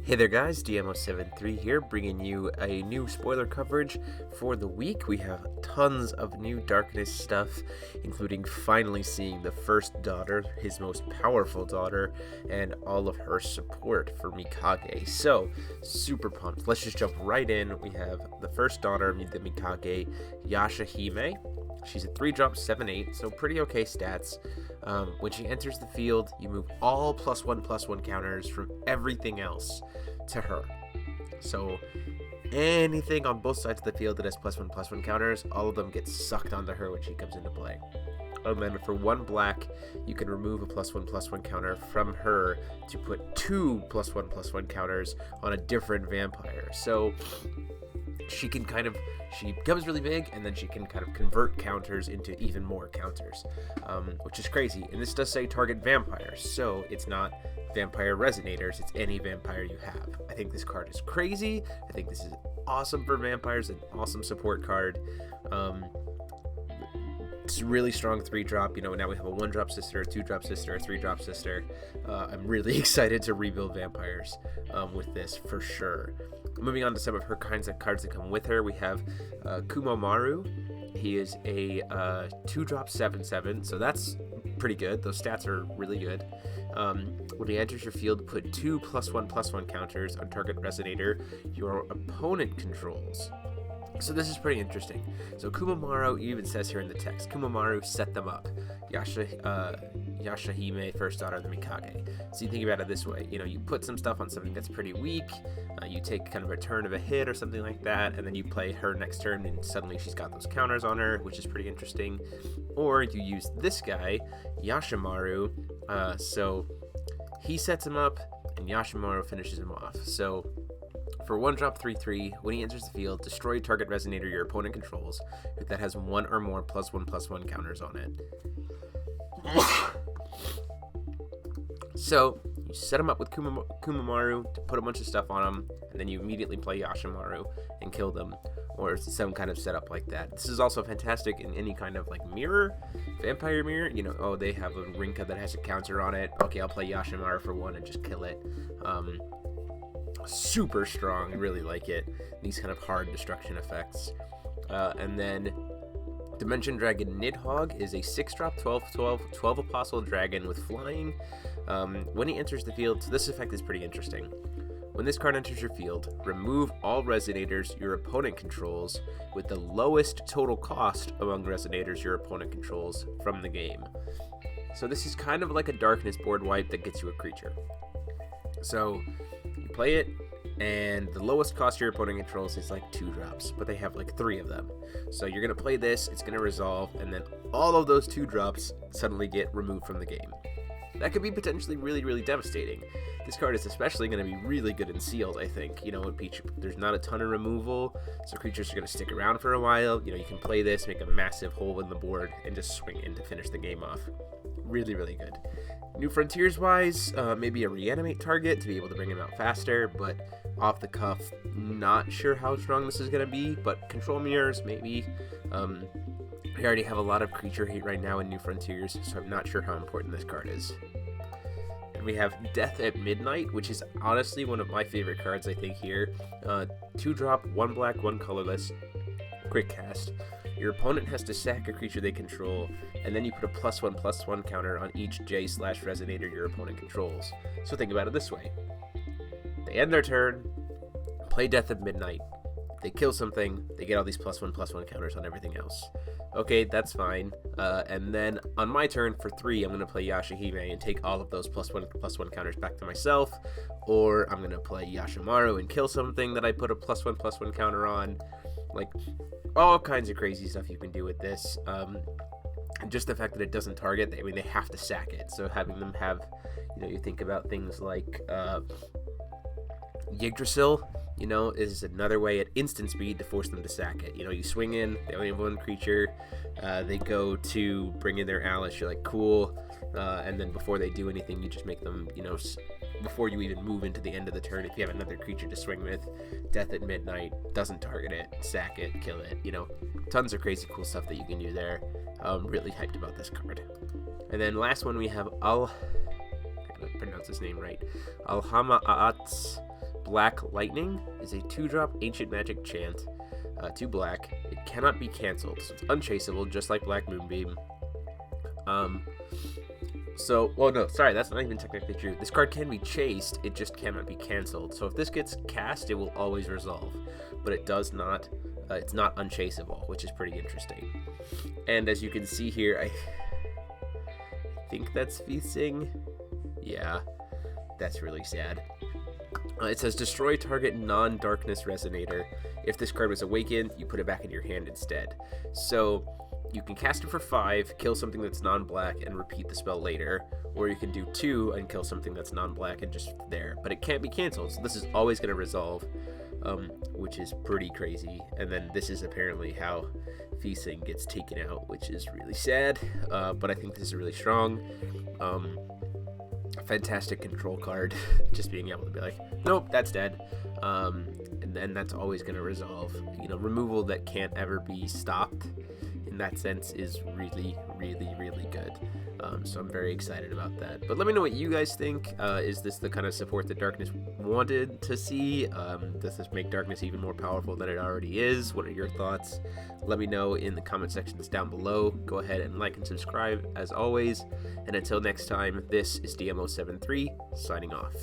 Hey there guys, DMO73 here, bringing you a new spoiler coverage for the week. We have tons of new Darkness stuff, including finally seeing the first daughter, his most powerful daughter, and all of her support for Mikage. So, super pumped. Let's just jump right in. We have the first daughter of the Mikage, Yashahime. She's a 3-drop 7/8, so pretty okay stats. When she enters the field, you move all +1/+1 counters from everything else to her. So anything on both sides of the field that has +1/+1 counters, all of them get sucked onto her when she comes into play. And then for 1 black, you can remove a +1/+1 counter from her to put 2 +1/+1 counters on a different vampire. So she becomes really big, and then she can kind of convert counters into even more counters, which is crazy. And this does say target vampires, so it's not vampire resonators, it's any vampire you have. I think this card is crazy. I think this is awesome for vampires, an awesome support card. It's a really strong 3-drop. Now we have a 1-drop sister, a 2-drop sister, a 3-drop sister. I'm really excited to rebuild vampires with this for sure. Moving on to some of her kinds of cards that come with her, we have Kumomaru. He is a 2-drop 7/7, so that's pretty good. Those stats are really good. When he enters your field, put 2 +1/+1 counters on target resonator your opponent controls. So this is pretty interesting. So Kumomaru even says here in the text, Kumomaru set them up. Yashahime, first daughter of the Mikage. So you think about it this way, you put some stuff on something that's pretty weak, you take kind of a turn of a hit or something like that, and then you play her next turn and suddenly she's got those counters on her, which is pretty interesting. Or you use this guy, Yashimaru, so he sets him up and Yashimaru finishes him off. So for 1-drop 3/3, when he enters the field, destroy target resonator your opponent controls that has 1 or more +1/+1 counters on it. So you set him up with Kumomaru to put a bunch of stuff on him, and then you immediately play Yashimaru and kill them, or some kind of setup like that. This is also fantastic in any kind of mirror, vampire mirror. They have a Rinka that has a counter on it. Okay, I'll play Yashimaru for 1 and just kill it. Super strong, I really like it. These kind of hard destruction effects. And then Dimension Dragon Nidhogg is a 6-drop 12 Apostle Dragon with flying. When he enters the field, so this effect is pretty interesting. When this card enters your field, remove all resonators your opponent controls with the lowest total cost among resonators your opponent controls from the game. So this is kind of like a Darkness board wipe that gets you a creature. So you play it, and the lowest cost your opponent controls is 2 drops, but they have 3 of them. So you're going to play this, it's going to resolve, and then all of those 2 drops suddenly get removed from the game. That could be potentially really, really devastating. This card is especially going to be really good in sealed, I think. There's not a ton of removal, so creatures are going to stick around for a while. You can play this, make a massive hole in the board, and just swing in to finish the game off. Really, really good. New Frontiers wise, maybe a reanimate target to be able to bring him out faster, but off the cuff, not sure how strong this is going to be, but control mirrors, maybe. We already have a lot of creature hate right now in New Frontiers, so I'm not sure how important this card is. And we have Death at Midnight, which is honestly one of my favorite cards, I think, here. 2-drop, 1 black, 1 colorless, quick cast. Your opponent has to sack a creature they control, and then you put a +1/+1 counter on each J/resonator your opponent controls. So think about it this way. They end their turn, play Death at Midnight, they kill something, they get all these +1/+1 counters on everything else. Okay, that's fine. And then on my turn, for 3, I'm going to play Yashahime and take all of those +1/+1 counters back to myself, or I'm going to play Yashimaru and kill something that I put a +1/+1 counter on. All kinds of crazy stuff you can do with this. And just the fact that it doesn't target, they have to sack it. So having them have, you think about things like Yggdrasil, is another way at instant speed to force them to sack it. You swing in, they only have 1 creature, they go to bring in their allies, you're like, cool, and then before they do anything, you just make them, before you even move into the end of the turn, if you have another creature to swing with, Death at Midnight, doesn't target it, sack it, kill it, tons of crazy cool stuff that you can do there. Really hyped about this card. And then last one we have I gotta pronounce his name right, Alhama Aats Black Lightning is a 2-drop Ancient Magic Chant, 2 black. It cannot be canceled, so it's unchaseable, just like Black Moonbeam. Well, no, sorry, that's not even technically true. This card can be chased, it just cannot be canceled. So if this gets cast, it will always resolve, but it does not, it's not unchaseable, which is pretty interesting. And as you can see here, I think that's Feasting. Yeah, that's really sad. It says destroy target non-darkness resonator. If this card was awakened, you put it back in your hand instead. So you can cast it for 5, kill something that's non-black, and repeat the spell later. Or you can do 2 and kill something that's non-black and just there. But it can't be canceled, so this is always going to resolve, which is pretty crazy. And then this is apparently how Feasting gets taken out, which is really sad. But I think this is really strong. Fantastic control card. Just being able to be like, nope, that's dead. And then that's always going to resolve. You know, removal that can't ever be stopped in that sense is really, really, really good. So I'm very excited about that. But let me know what you guys think. Is this the kind of support that Darkness wanted to see? Does this make Darkness even more powerful than it already is? What are your thoughts? Let me know in the comment sections down below. Go ahead and like and subscribe as always. And until next time, this is DMO73 signing off.